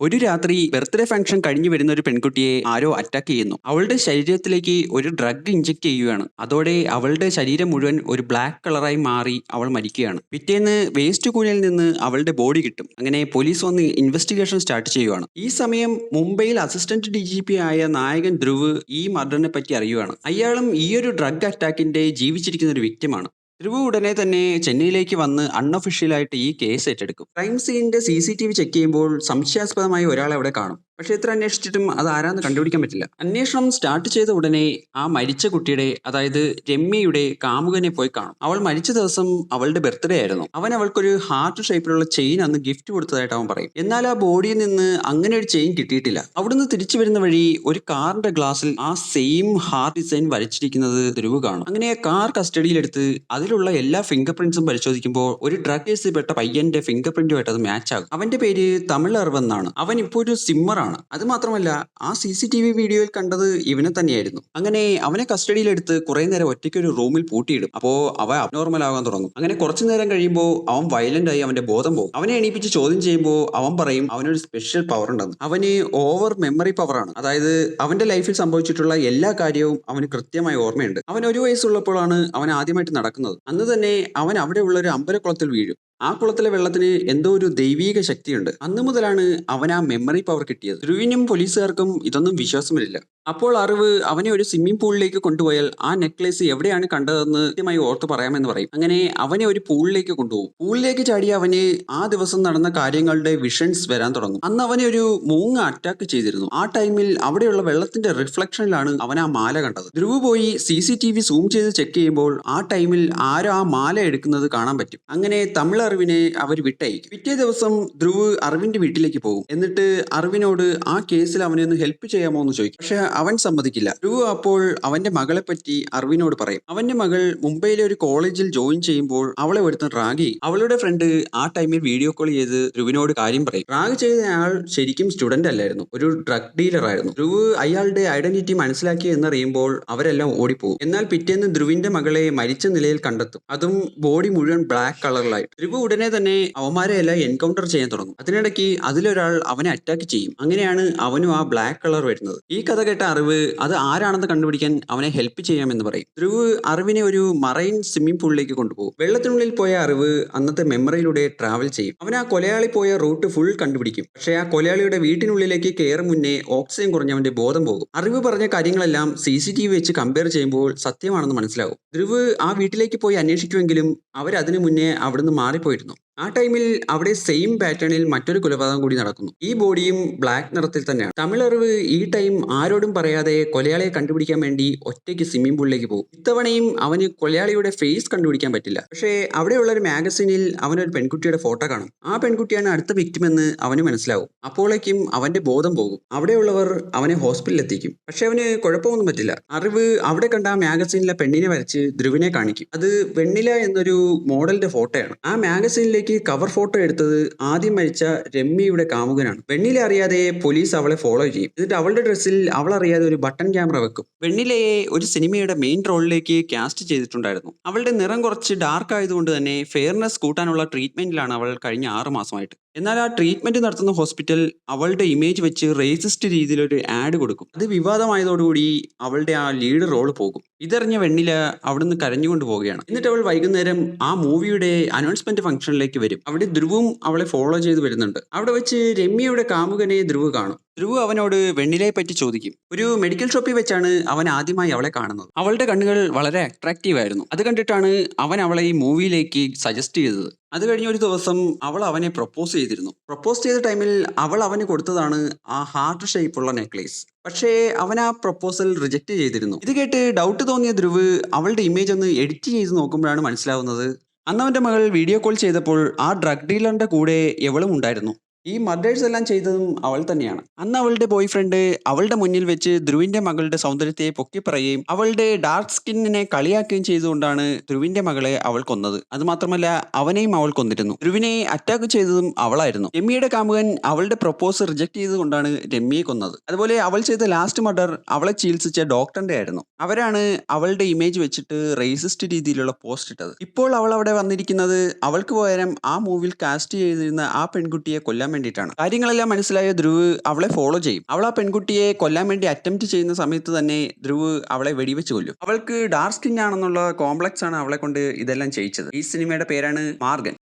ഒരു രാത്രി birthday function കഴിഞ്ഞു വരുന്ന ഒരു പെൺകുട്ടിയെ ആരോ അറ്റാക്ക് ചെയ്യുന്നു. അവളുടെ ശരീരത്തിലേക്ക് ഒരു ഡ്രഗ് ഇഞ്ചെക്ട് ചെയ്യുകയാണ്. അതോടെ അവളുടെ ശരീരം മുഴുവൻ ഒരു ബ്ലാക്ക് കളറായി മാറി അവൾ മരിക്കുകയാണ്. പിറ്റേന്ന് വേസ്റ്റ് കൂനയിൽ നിന്ന് അവളുടെ ബോഡി കിട്ടും. അങ്ങനെ പോലീസ് വന്ന് ഇൻവെസ്റ്റിഗേഷൻ സ്റ്റാർട്ട് ചെയ്യുകയാണ്. ഈ സമയം മുംബൈയിൽ അസിസ്റ്റന്റ് DGP ആയ നായകൻ ധ്രുവ് ഈ മർഡറിനെ പറ്റി അറിയുകയാണ്. അയാളും ഈ ഒരു ഡ്രഗ് അറ്റാക്കിന്റെ ജീവിച്ചിരിക്കുന്ന ഒരു വിക്ടിമാണ്. ധ്രുവ് ഉടനെ തന്നെ ചെന്നൈയിലേക്ക് വന്ന് അൺഒഫീഷ്യലായിട്ട് ഈ കേസ് ഏറ്റെടുക്കും. ക്രൈം സീനിന്റെ CCTV ചെക്ക് ചെയ്യുമ്പോൾ സംശയാസ്പദമായ ഒരാളെ അവിടെ കാണും. പക്ഷെ എത്ര അന്വേഷിച്ചിട്ടും അത് ആരാന്ന് കണ്ടുപിടിക്കാൻ പറ്റില്ല. അന്വേഷണം സ്റ്റാർട്ട് ചെയ്ത ഉടനെ ആ മരിച്ച കുട്ടിയുടെ, അതായത് രമ്യയുടെ കാമുകനെ പോയി കാണും. അവൾ മരിച്ച ദിവസം അവളുടെ ബർത്ത്ഡേ ആയിരുന്നു. അവൻ അവൾക്കൊരു ഹാർട്ട് ഷേപ്പിലുള്ള ചെയിൻ അന്ന് ഗിഫ്റ്റ് കൊടുത്തതായിട്ട് അവൻ പറയും. എന്നാൽ ആ ബോഡിയിൽ നിന്ന് അങ്ങനെ ഒരു ചെയിൻ കിട്ടിയിട്ടില്ല. അവിടുന്ന് തിരിച്ചു വരുന്ന വഴി ഒരു കാറിന്റെ ഗ്ലാസ്സിൽ ആ സെയിം ഹാർട്ട് ഡിസൈൻ വരച്ചിരിക്കുന്നത് ധ്രുവ് കാണും. അങ്ങനെ കാർ കസ്റ്റഡിയിലെടുത്ത് അതിലുള്ള എല്ലാ ഫിംഗർ പ്രിന്റ്സും പരിശോധിക്കുമ്പോൾ ഒരു ഡ്രഗ് കേസിൽ പെട്ട പയ്യന്റെ ഫിംഗർ പ്രിന്റുമായിട്ട് അത് മാച്ച് ആകും. അവന്റെ പേര് തമിഴ് എന്നാണ്. അവൻ ഇപ്പോൾ ഒരു സിമ്മറാണ്. അത് മാത്രമല്ല ആ CCTV വീഡിയോയിൽ കണ്ടത് ഇവനെ തന്നെയായിരുന്നു. അങ്ങനെ അവനെ കസ്റ്റഡിയിലെടുത്ത് കുറെ നേരം ഒറ്റയ്ക്ക് ഒരു റൂമിൽ പൂട്ടിയിടും. അപ്പോ അവൻ അബ്നോർമൽ ആകാൻ തുടങ്ങും. അങ്ങനെ കുറച്ചു നേരം കഴിയുമ്പോൾ അവൻ വയലന്റ് ആയി അവന്റെ ബോധം പോകും. അവനെ എണീപ്പിച്ച് ചോദ്യം ചെയ്യുമ്പോൾ അവൻ പറയും അവനൊരു സ്പെഷ്യൽ പവർ ഉണ്ടെന്ന്. അവന് ഓവർ മെമ്മറി പവറാണ്. അതായത് അവന്റെ ലൈഫിൽ സംഭവിച്ചിട്ടുള്ള എല്ലാ കാര്യവും അവന് കൃത്യമായി ഓർമ്മയുണ്ട്. അവൻ 1 വയസ്സുള്ളപ്പോഴാണ് അവൻ ആദ്യമായിട്ട് നടക്കുന്നത്. അന്ന് തന്നെ അവൻ അവിടെയുള്ള ഒരു അമ്പലക്കുളത്തിൽ വീഴും. ആ കുളത്തിലെ വെള്ളത്തിന് എന്തോ ഒരു ദൈവീക ശക്തിയുണ്ട്. അന്ന് മുതലാണ് അവൻ ആ മെമ്മറി പവർ കിട്ടിയത്. ധ്രുവിനും പോലീസുകാർക്കും ഇതൊന്നും വിശ്വാസമില്ല. അപ്പോൾ അറിവ് അവനെ ഒരു സ്വിമ്മിംഗ് പൂളിലേക്ക് കൊണ്ടുപോയാൽ ആ നെക്ലേസ് എവിടെയാണ് കണ്ടതെന്ന് കൃത്യമായി ഓർത്ത് പറയാമെന്ന് പറയും. അങ്ങനെ അവനെ ഒരു പൂളിലേക്ക് കൊണ്ടുപോകും. പൂളിലേക്ക് ചാടിയ അവന് ആ ദിവസം നടന്ന കാര്യങ്ങളുടെ വിഷൻസ് വരാൻ തുടങ്ങും. അന്ന് അവനെ ഒരു മൂങ്ങ അറ്റാക്ക് ചെയ്തിരുന്നു. ആ ടൈമിൽ അവിടെയുള്ള വെള്ളത്തിന്റെ റിഫ്ലക്ഷനിലാണ് അവൻ ആ മാല കണ്ടത്. ധ്രുവ് പോയി CCTV സൂം ചെയ്ത് ചെക്ക് ചെയ്യുമ്പോൾ ആ ടൈമിൽ ആരോ ആ മാല എടുക്കുന്നത് കാണാൻ പറ്റും. അങ്ങനെ തമിഴ് അറിവിനെ അവർ വിട്ടയക്കും. പിറ്റേ ദിവസം ധ്രുവ് അറിവിന്റെ വീട്ടിലേക്ക് പോകും. എന്നിട്ട് അറിവിനോട് ആ കേസിൽ അവനെ ഒന്ന് ഹെൽപ്പ് ചെയ്യാമോ എന്ന് ചോദിക്കും. പക്ഷെ അവൻ സമ്മതിക്കില്ല. ധ്രുവ് അപ്പോൾ അവന്റെ മകളെ പറ്റി അറിവിനോട് പറയും. അവന്റെ മകൾ മുംബൈയിലെ ഒരു കോളേജിൽ ജോയിൻ ചെയ്യുമ്പോൾ അവളെ ഒരുത്തൻ റാഗ് ചെയ്യും. അവളുടെ ഫ്രണ്ട് ആ ടൈമിൽ വീഡിയോ കോൾ ചെയ്ത് ധ്രുവിനോട് കാര്യം പറയും. റാഗ് ചെയ്ത ആൾ ശരിക്കും സ്റ്റുഡന്റ് അല്ലായിരുന്നു, ഒരു ഡ്രഗ് ഡീലർ ആയിരുന്നു. ധ്രുവ് അയാളുടെ ഐഡന്റിറ്റി മനസ്സിലാക്കി എന്നറിയുമ്പോൾ അവരെല്ലാം ഓടിപ്പോകും. എന്നാൽ പിറ്റേന്ന് ധ്രുവിന്റെ മകളെ മരിച്ച നിലയിൽ കണ്ടെത്തും. അതും ബോഡി മുഴുവൻ ബ്ലാക്ക് കളറിലായി. ധ്രുവ് ഉടനെ തന്നെ അവന്മാരെ എല്ലാം എൻകൗണ്ടർ ചെയ്യാൻ തുടങ്ങും. അതിനിടയ്ക്ക് അതിലൊരാൾ അവനെ അറ്റാക്ക് ചെയ്യും. അങ്ങനെയാണ് അവനും ആ ബ്ലാക്ക് കളർ വരുന്നത്. ഈ കഥ കേട്ട അറിവ് അത് ആരാണെന്ന് കണ്ടുപിടിക്കാൻ അവനെ ഹെൽപ്പ് ചെയ്യാമെന്ന് പറയും. ധ്രുവ് അറിവിനെ ഒരു മറൈൻ സ്വിമ്മിംഗ് പൂളിലേക്ക് കൊണ്ടുപോകും. വെള്ളത്തിനുള്ളിൽ പോയ അറിവ് അന്നത്തെ മെമ്മറിയിലൂടെ ട്രാവൽ ചെയ്യും. അവൻ ആ കൊലയാളി പോയ റൂട്ട് ഫുൾ കണ്ടുപിടിക്കും. പക്ഷേ ആ കൊലയാളിയുടെ വീട്ടിനുള്ളിലേക്ക് കയറും മുന്നേ ഓക്സിജൻ കുറഞ്ഞവന്റെ ബോധം പോകും. അറിവ് പറഞ്ഞ കാര്യങ്ങളെല്ലാം CCTV വെച്ച് കമ്പയർ ചെയ്യുമ്പോൾ സത്യമാണെന്ന് മനസ്സിലാവും. ധ്രുവ് ആ വീട്ടിലേക്ക് പോയി അന്വേഷിക്കുമെങ്കിലും അവരതിനു മുന്നേ അവിടുന്ന് മാറിപ്പോയിരുന്നു. ആ ടൈമിൽ അവിടെ സെയിം പാറ്റേണിൽ മറ്റൊരു കൊലപാതകം കൂടി നടക്കുന്നു. ഈ ബോഡിയും ബ്ലാക്ക് നിറത്തിൽ തന്നെയാണ്. തമിഴ് അറിവ് ഈ ടൈം ആരോടും പറയാതെ കൊലയാളിയെ കണ്ടുപിടിക്കാൻ വേണ്ടി ഒറ്റയ്ക്ക് സ്വിമ്മിംഗ് പൂളിലേക്ക് പോകും. ഇത്തവണയും അവന് കൊലയാളിയുടെ ഫേസ് കണ്ടുപിടിക്കാൻ പറ്റില്ല. പക്ഷേ അവിടെയുള്ള ഒരു മാഗസിനിൽ അവനൊരു പെൺകുട്ടിയുടെ ഫോട്ടോ കാണും. ആ പെൺകുട്ടിയാണ് അടുത്ത വിക്ടിം എന്ന് അവന് മനസ്സിലാവും. അപ്പോഴേക്കും അവന്റെ ബോധം പോകും. അവിടെയുള്ളവർ അവനെ ഹോസ്പിറ്റലിൽ എത്തിക്കും. പക്ഷെ അവന് കുഴപ്പമൊന്നും പറ്റില്ല. അറിവ് അവിടെ കണ്ട ആ മാഗസിനിലെ പെണ്ണിനെ വരച്ച് ധ്രുവിനെ കാണിക്കും. അത് വെണ്ണില എന്നൊരു മോഡലിന്റെ ഫോട്ടോയാണ്. ആ മാഗസിനിലേക്ക് കവർ ഫോട്ടോ എടുത്തത് ആദ്യം മരിച്ച രമ്യയുടെ കാമുകനാണ്. വെണ്ണില അറിയാതെ പോലീസ് അവളെ ഫോളോ ചെയ്യും. എന്നിട്ട് അവളുടെ ഡ്രസ്സിൽ അവൾ അറിയാതെ ഒരു ബട്ടൺ ക്യാമറ വെക്കും. വെണ്ണിലയെ ഒരു സിനിമയുടെ മെയിൻ റോളിലേക്ക് കാസ്റ്റ് ചെയ്തിട്ടുണ്ടായിരുന്നു. അവളുടെ നിറം കുറച്ച് ഡാർക്ക് ആയതുകൊണ്ട് തന്നെ ഫെയർനെസ് കൂട്ടാനുള്ള ട്രീറ്റ്മെന്റിലാണ് അവൾ കഴിഞ്ഞ 6 മാസമായിട്ട്. എന്നാൽ ആ ട്രീറ്റ്മെന്റ് നടത്തുന്ന ഹോസ്പിറ്റൽ അവളുടെ ഇമേജ് വെച്ച് റേസിസ്റ്റ് രീതിയിലൊരു ആഡ് കൊടുക്കും. അത് വിവാദമായതോടുകൂടി അവളുടെ ആ ലീഡ് റോള് പോകും. ഇതറിഞ്ഞ വെണ്ണില അവിടുന്ന് കരഞ്ഞുകൊണ്ട് പോവുകയാണ്. എന്നിട്ട് അവൾ വൈകുന്നേരം ആ മൂവിയുടെ അനൗൺസ്മെന്റ് ഫംഗ്ഷനിലേക്ക് വരും. അവിടെ ധ്രുവും അവളെ ഫോളോ ചെയ്ത് വരുന്നുണ്ട്. അവിടെ വെച്ച് രമ്യയുടെ കാമുകനെ ധ്രുവ് കാണും. ധ്രുവ് അവനോട് വെണ്ണിലയെ പറ്റി ചോദിക്കും. ഒരു മെഡിക്കൽ ഷോപ്പിൽ വെച്ചാണ് അവൻ ആദ്യമായി അവളെ കാണുന്നത്. അവളുടെ കണ്ണുകൾ വളരെ അട്രാക്റ്റീവ് ആയിരുന്നു. അത് കണ്ടിട്ടാണ് അവൻ അവളെ ഈ മൂവിയിലേക്ക് സജസ്റ്റ് ചെയ്തത്. അത് കഴിഞ്ഞ ഒരു ദിവസം അവൾ അവനെ പ്രപ്പോസ് ചെയ്തിരുന്നു. പ്രപ്പോസ് ചെയ്ത ടൈമിൽ അവൾ അവന് കൊടുത്തതാണ് ആ ഹാർട്ട് ഷേപ്പുള്ള നെക്ലേസ്. പക്ഷേ അവൻ ആ പ്രപ്പോസൽ റിജക്റ്റ് ചെയ്തിരുന്നു. ഇത് കേട്ട് ഡൗട്ട് തോന്നിയ ധ്രുവ് അവളുടെ ഇമേജ് ഒന്ന് എഡിറ്റ് ചെയ്ത് നോക്കുമ്പോഴാണ് മനസ്സിലാവുന്നത് അന്ന് അവന്റെ മകൾ വീഡിയോ കോൾ ചെയ്തപ്പോൾ ആ ഡ്രഗ് ഡീലറിന്റെ കൂടെ എവളും ഉണ്ടായിരുന്നു. ഈ മർഡേഴ്സ് എല്ലാം ചെയ്തതും അവൾ തന്നെയാണ്. അന്ന് അവളുടെ ബോയ് ഫ്രണ്ട് അവളുടെ മുന്നിൽ വെച്ച് ധ്രുവിന്റെ മകളുടെ സൗന്ദര്യത്തെ പൊക്കി പറയുകയും അവളുടെ ഡാർക്ക് സ്കിന്നിനെ കളിയാക്കുകയും ചെയ്തുകൊണ്ടാണ് ധ്രുവിന്റെ മകളെ അവൾ കൊന്നത്. അത് മാത്രമല്ല അവനെയും അവൾ കൊന്നിരുന്നു. ധ്രുവിനെ അറ്റാക്ക് ചെയ്തതും അവളായിരുന്നു. രമ്യയുടെ കാമുകൻ അവളുടെ പ്രപ്പോസൽ റിജക്ട് ചെയ്തുകൊണ്ടാണ് രമ്യയെ കൊന്നത്. അതുപോലെ അവൾ ചെയ്ത ലാസ്റ്റ് മർഡർ അവളെ ചികിത്സിച്ച ഡോക്ടറിന്റെ ആയിരുന്നു. അവരാണ് അവളുടെ ഇമേജ് വെച്ചിട്ട് റേസിസ്റ്റ് രീതിയിലുള്ള പോസ്റ്റ് ഇട്ടത്. ഇപ്പോൾ അവൾ അവിടെ വന്നിരിക്കുന്നത് അവൾക്ക് പകരം ആ മൂവിൽ കാസ്റ്റ് ചെയ്തിരുന്ന ആ പെൺകുട്ടിയെ കൊല്ലാൻ വേണ്ടിയിട്ടാണ്. കാര്യങ്ങളെല്ലാം മനസ്സിലായ ധ്രുവ് അവളെ ഫോളോ ചെയ്യും. അവൾ ആ പെൺകുട്ടിയെ കൊല്ലാൻ വേണ്ടി അറ്റംപ്റ്റ് ചെയ്യുന്ന സമയത്ത് തന്നെ ധ്രുവ് അവളെ വെടിവെച്ച് കൊല്ലും. അവൾക്ക് ഡാർക്ക് സ്കിൻ ആണെന്നുള്ള കോംപ്ലക്സ് ആണ് അവളെ കൊണ്ട് ഇതെല്ലാം ചെയ്യിച്ചത്. ഈ സിനിമയുടെ പേരാണ് മാർഗൻ.